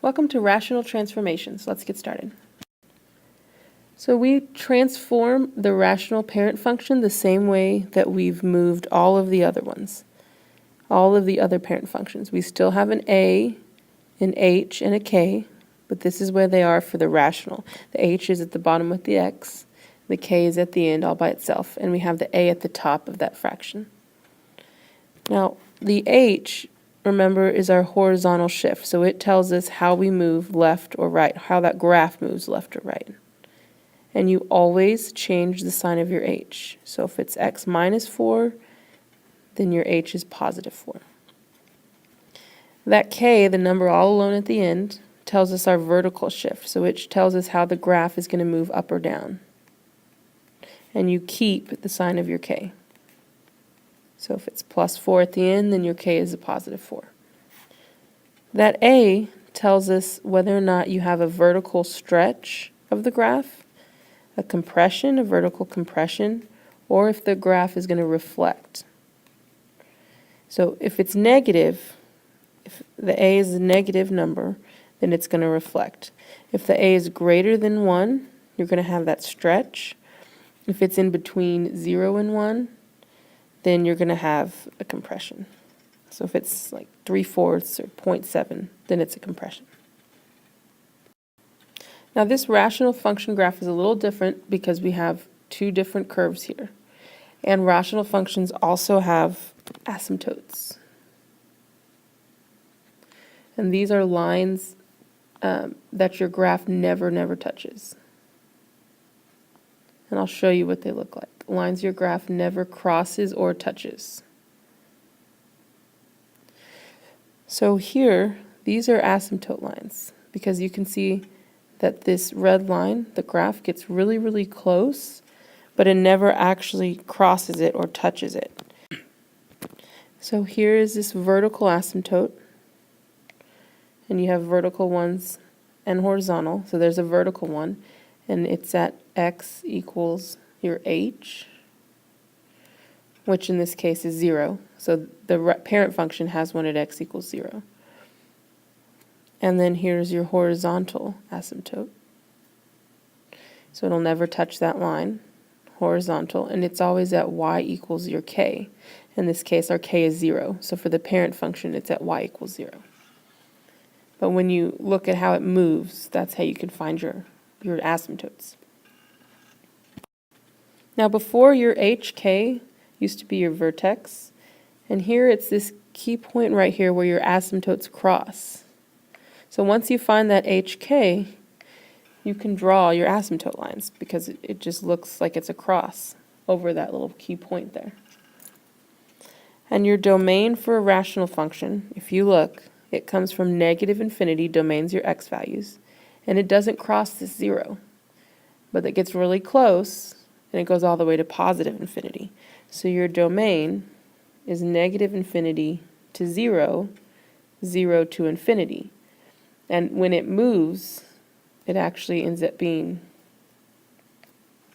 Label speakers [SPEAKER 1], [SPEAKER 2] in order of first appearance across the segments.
[SPEAKER 1] Welcome to Rational Transformations. Let's get started. So we transform the rational parent function the same way that we've moved all of the other ones, all of the other parent functions. We still have an a, an h, and a k, but this is where they are for the rational. The h is at the bottom with the x, the k is at the end all by itself, and we have the a at the top of that fraction. Now, the h, remember, is our horizontal shift, so it tells us how we move left or right, how that graph moves left or right. And you always change the sign of your h. So if it's x minus 4, then your h is positive 4. That k, the number all alone at the end, tells us our vertical shift, so it tells us how the graph is going to move up or down. And you keep the sign of your k. So if it's plus 4 at the end, then your k is a positive 4. That a tells us whether or not you have a vertical stretch of the graph, a compression, a vertical compression, or if the graph is going to reflect. So if it's negative, if the a is a negative number, then it's going to reflect. If the a is greater than 1, you're going to have that stretch. If it's in between 0 and 1, then you're going to have a compression. So if it's like 3/4 or 0.7, then it's a compression. Now this rational function graph is a little different because we have two different curves here. And rational functions also have asymptotes. And these are lines that your graph never touches. And I'll show you what they look like. Lines your graph never crosses or touches. So here, these are asymptote lines because you can see that this red line, the graph gets really close, but it never actually crosses it or touches it. So here is this vertical asymptote, and you have vertical ones and horizontal. So there's a vertical one, and it's at x equals your h, which in this case is 0. So the parent function has one at x equals 0. And then here's your horizontal asymptote. So it'll never touch that line, horizontal, and it's always at y equals your k. In this case, our k is 0. So for the parent function, it's at y equals 0. But when you look at how it moves, that's how you can find your asymptotes. Now before, your hk used to be your vertex, and here it's this key point right here where your asymptotes cross. So once you find that hk, you can draw your asymptote lines because it just looks like it's a cross over that little key point there. And your domain for a rational function, if you look, it comes from -infinity, domain's your x values, and it doesn't cross this 0, but it gets really close and it goes all the way to +infinity. So your domain is -infinity to 0, 0 to infinity. And when it moves, it actually ends up being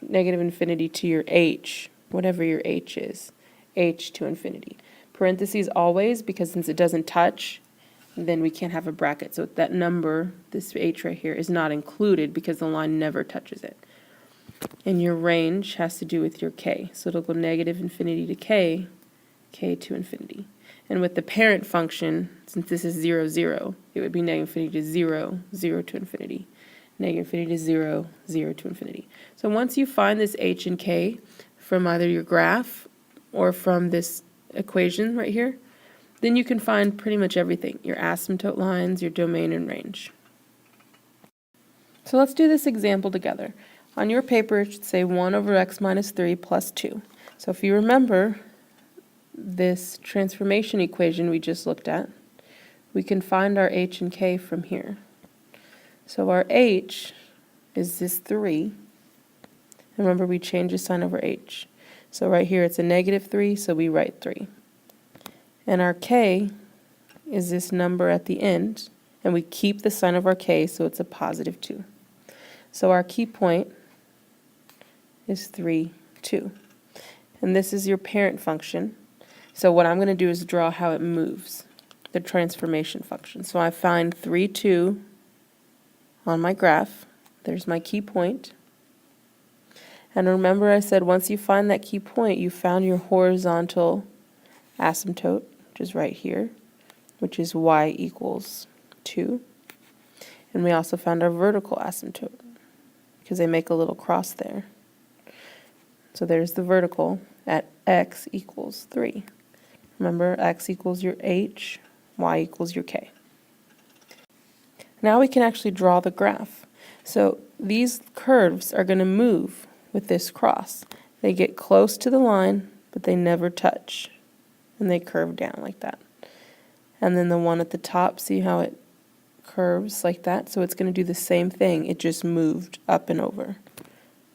[SPEAKER 1] -infinity to your h, whatever your h is, h to infinity. Parentheses always, because since it doesn't touch, then we can't have a bracket. So that number, this h right here, is not included because the line never touches it. And your range has to do with your k. So it'll go -infinity to k, k to infinity. And with the parent function, since this is 0, 0, it would be -infinity to 0, 0 to infinity. -infinity to 0, 0 to infinity. So once you find this h and k from either your graph or from this equation right here, then you can find pretty much everything, your asymptote lines, your domain, and range. So let's do this example together. On your paper, it should say 1 over x minus 3 plus 2. So if you remember this transformation equation we just looked at, we can find our h and k from here. So our h is this 3. Remember, we change the sign over h. So right here it's a -3, so we write 3. And our k is this number at the end, and we keep the sign of our k, so it's a +2. So our key point is 3, 2. And this is your parent function. So what I'm going to do is draw how it moves, the transformation function. So I find 3, 2 on my graph. There's my key point. And remember I said once you find that key point, you found your horizontal asymptote, which is right here, which is y equals 2. And we also found our vertical asymptote, because they make a little cross there. So there's the vertical at x equals 3. Remember, x equals your h, y equals your k. Now we can actually draw the graph. So these curves are going to move with this cross. They get close to the line, but they never touch. And they curve down like that. And then the one at the top, see how it curves like that? So it's going to do the same thing. It just moved up and over.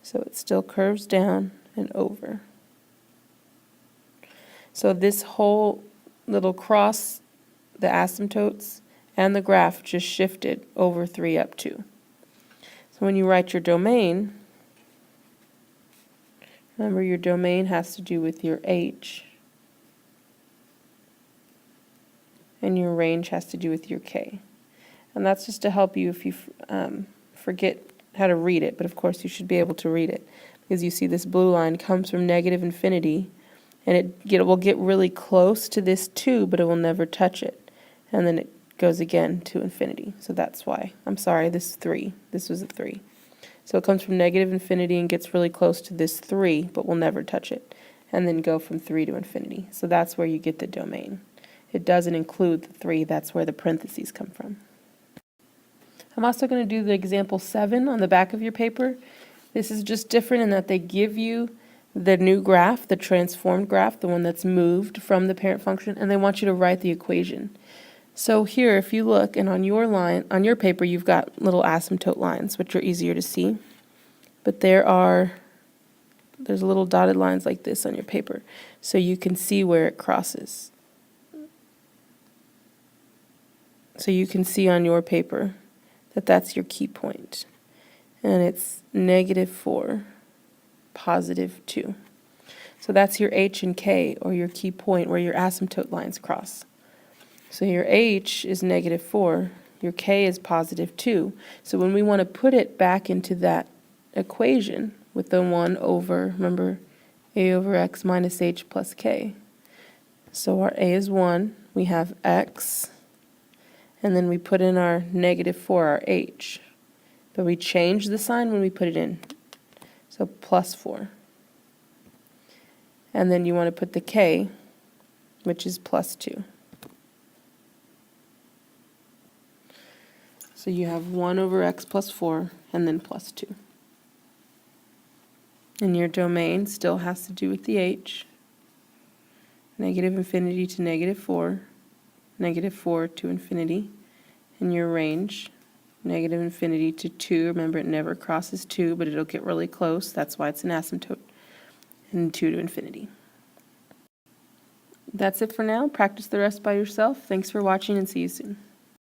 [SPEAKER 1] So it still curves down and over. So this whole little cross, the asymptotes, and the graph just shifted over 3 up 2. So when you write your domain, remember your domain has to do with your h, and your range has to do with your k. And that's just to help you if you forget how to read it, but of course you should be able to read it, because you see this blue line comes from negative infinity, and it will get really close to this 2, but it will never touch it. And then it goes again to infinity. So that's why. I'm sorry, this is 3. This was a 3. So it comes from negative infinity and gets really close to this 3, but will never touch it. And then go from 3 to infinity. So that's where you get the domain. It doesn't include the 3. That's where the parentheses come from. I'm also going to do the example 7 on the back of your paper. This is just different in that they give you the new graph, the transformed graph, the one that's moved from the parent function, and they want you to write the equation. So here, if you look, and on your line, on your paper, you've got little asymptote lines, which are easier to see. But there's little dotted lines like this on your paper, so you can see where it crosses. So you can see on your paper that that's your key point. And it's -4, +2. So that's your h and k, or your key point, where your asymptote lines cross. So your h is -4, your k is +2. So when we want to put it back into that equation with the 1 over, remember, a over x minus h plus k. So our a is 1, we have x, and then we put in our -4, our h. But we change the sign when we put it in. So +4. And then you want to put the k, which is +2. So you have 1 over x plus 4, and then +2. And your domain still has to do with the h. Negative infinity to -4, -4 to infinity. And your range, negative infinity to 2. Remember, it never crosses 2, but it'll get really close. That's why it's an asymptote. And 2 to infinity. That's it for now. Practice the rest by yourself. Thanks for watching, and see you soon.